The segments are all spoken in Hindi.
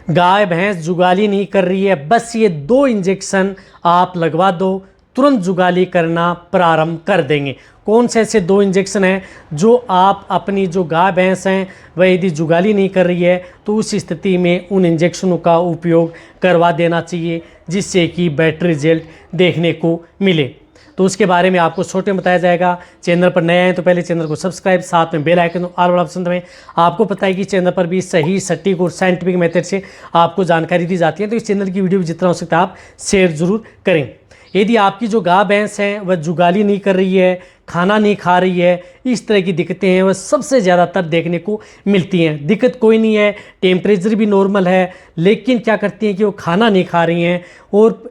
गाय भैंस जुगाली नहीं कर रही है, बस ये 2 इंजेक्शन आप लगवा दो, तुरंत जुगाली करना प्रारंभ कर देंगे। कौन से ऐसे 2 इंजेक्शन हैं जो आप अपनी जो गाय भैंस हैं वह यदि जुगाली नहीं कर रही है तो उस स्थिति में उन इंजेक्शनों का उपयोग करवा देना चाहिए, जिससे कि बेटर रिजल्ट देखने को मिले। तो उसके बारे में आपको छोटे में बताया जाएगा। चैनल पर नए हैं तो पहले चैनल को सब्सक्राइब, साथ में बेल आइकन ऑल वाला ऑप्शन दबाएं। आपको पता है कि चैनल पर भी सही, सटीक और साइंटिफिक मेथड से आपको जानकारी दी जाती है, तो इस चैनल की वीडियो जितना हो सकता है आप शेयर जरूर करें। यदि आपकी जो गाय भैंस हैं वह जुगाली नहीं कर रही है, खाना नहीं खा रही है, इस तरह की दिक्कतें हैं वह सबसे ज़्यादातर देखने को मिलती हैं। दिक्कत कोई नहीं है, टेम्परेचर भी नॉर्मल है, लेकिन क्या करती हैं कि वो खाना नहीं खा रही हैं और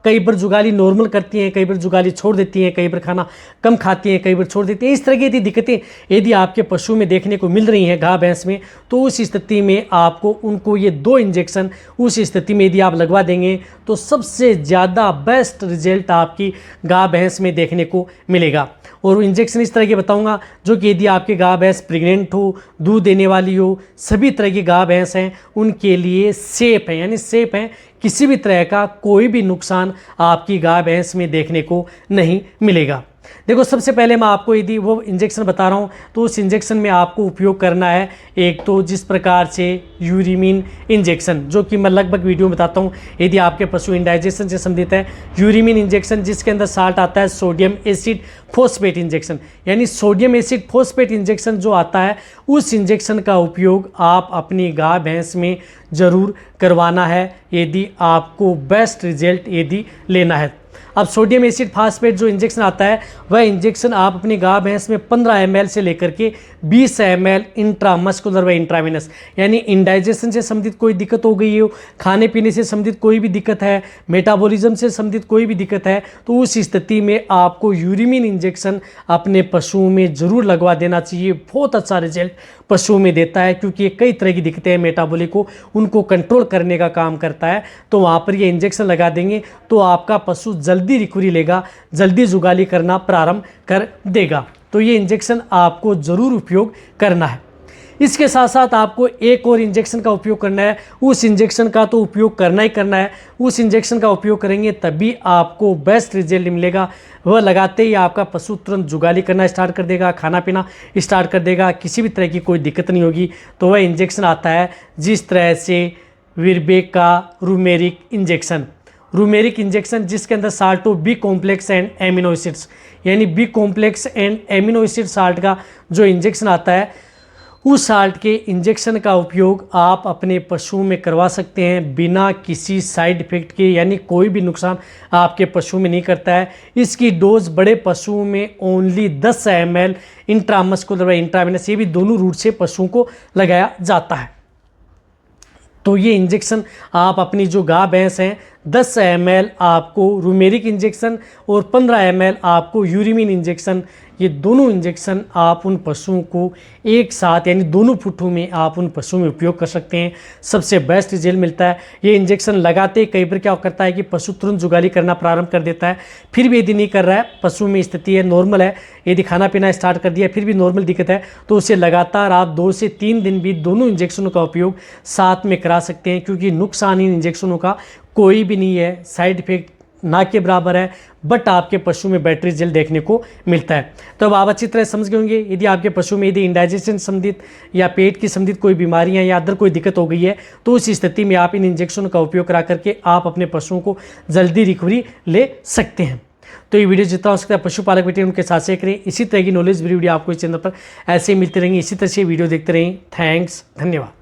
कई बार जुगाली नॉर्मल करती हैं, कई बार जुगाली छोड़ देती हैं, कई बार खाना कम खाती हैं, कई बार छोड़ देती हैं। इस तरह की यदि दिक्कतें यदि आपके पशु में देखने को मिल रही हैं, गाय भैंस में, तो उस स्थिति में आपको उनको ये 2 इंजेक्शन उस स्थिति में यदि आप लगवा देंगे तो सबसे ज़्यादा बेस्ट रिजल्ट आपकी गाय भैंस में देखने को मिलेगा। और इंजेक्शन इस तरह के बताऊंगा जो कि यदि आपकी गाय भैंस प्रेग्नेंट हो, दूध देने वाली हो, सभी तरह की गाय भैंस हैं उनके लिए सेफ है, यानी सेफ हैं, किसी भी तरह का कोई भी नुकसान आपकी गाय भैंस में देखने को नहीं मिलेगा। देखो, सबसे पहले मैं आपको यदि वो इंजेक्शन बता रहा हूँ तो उस इंजेक्शन में आपको उपयोग करना है एक तो जिस प्रकार से यूरिमीन इंजेक्शन, जो कि मैं लगभग वीडियो में बताता हूँ यदि आपके पशु इंडाइजेशन से संबंधित है। यूरिमीन इंजेक्शन जिसके अंदर साल्ट आता है सोडियम एसिड फॉस्फेट इंजेक्शन, यानी सोडियम एसिड फॉस्फेट इंजेक्शन जो आता है उस इंजेक्शन का उपयोग आप अपनी गाय भैंस में ज़रूर करवाना है यदि आपको बेस्ट रिजल्ट यदि लेना है। अब सोडियम एसिड फास्फेट जो इंजेक्शन आता है वह इंजेक्शन आप अपनी गाय भैंस में 15 ml से लेकर के 20 ml इंट्रामस्कुलर व इंट्रावेनस, यानी इंडाइजेशन से संबंधित कोई दिक्कत हो गई हो, खाने पीने से संबंधित कोई भी दिक्कत है, मेटाबॉलिज्म से संबंधित कोई भी दिक्कत है, तो उस स्थिति में आपको यूरिमीन इंजेक्शन अपने पशुओं में ज़रूर लगवा देना चाहिए। बहुत अच्छा रिजल्ट पशुओं में देता है, क्योंकि ये कई तरह की दिक्कतें हैं मेटाबॉलिक को उनको कंट्रोल करने का काम करता है। तो वहाँ पर ये इंजेक्शन लगा देंगे तो आपका पशु जल्दी रिकवरी लेगा, जल्दी जुगाली करना प्रारंभ कर देगा। तो ये इंजेक्शन आपको ज़रूर उपयोग करना है। इसके साथ साथ आपको एक और इंजेक्शन का उपयोग करना है। उस इंजेक्शन का तो उपयोग करना ही करना है, उस इंजेक्शन का उपयोग करेंगे तभी आपको बेस्ट रिजल्ट मिलेगा। वह लगाते ही आपका पशु तुरंत जुगाली करना स्टार्ट कर देगा, खाना पीना स्टार्ट कर देगा, किसी भी तरह की कोई दिक्कत नहीं होगी। तो वह इंजेक्शन आता है जिस तरह से विरबेक का रूमेरिक इंजेक्शन, रूमेरिक इंजेक्शन जिसके अंदर salt of B complex and amino acids, यानी B complex and amino acid salt का जो इंजेक्शन आता है उस साल्ट के इंजेक्शन का उपयोग आप अपने पशुओं में करवा सकते हैं बिना किसी साइड इफेक्ट के, यानी कोई भी नुकसान आपके पशु में नहीं करता है। इसकी डोज बड़े पशुओं में ओनली 10 ml इंट्रामस्कुलर व इंट्रावेनस, ये भी दोनों रूट से पशुओं को लगाया जाता है। तो ये इंजेक्शन आप अपनी जो गाय भैंस हैं 10 ml आपको रूमेरिक इंजेक्शन और 15 ml आपको यूरिमीन इंजेक्शन, ये दोनों इंजेक्शन आप उन पशुओं को एक साथ, यानी दोनों फुट्टों में आप उन पशुओं में उपयोग कर सकते हैं। सबसे बेस्ट रिजल्ट मिलता है। ये इंजेक्शन लगाते कई बार क्या करता है कि पशु तुरंत जुगाली करना प्रारंभ कर देता है, फिर भी यदि नहीं कर रहा है, पशु में स्थिति है नॉर्मल है, यदि खाना पीना स्टार्ट कर दिया फिर भी नॉर्मल दिक्कत है, तो उसे लगातार आप 2 से 3 दिन भी दोनों इंजेक्शनों का उपयोग साथ में करा सकते हैं, क्योंकि नुकसान इन इंजेक्शनों का कोई भी नहीं है, साइड इफेक्ट ना के बराबर है, बट आपके पशु में बेटर रिजल्ट देखने को मिलता है। तो अब आप अच्छी तरह समझ गए होंगे यदि आपके पशु में यदि इंडाइजेशन संबंधित या पेट की संबंधित कोई बीमारियां या अदर कोई दिक्कत हो गई है तो उस स्थिति में आप इन इंजेक्शन का उपयोग करा करके आप अपने पशुओं को जल्दी रिकवरी ले सकते हैं। तो ये वीडियो जितना हो सकता है पशुपालक बेटे उनके साथ शेयर करें। इसी तरह की नॉलेज वीडियो आपको इस चैनल पर ऐसे ही मिलती रहेंगी। इसी तरह से वीडियो देखते रहें। थैंक्स, धन्यवाद।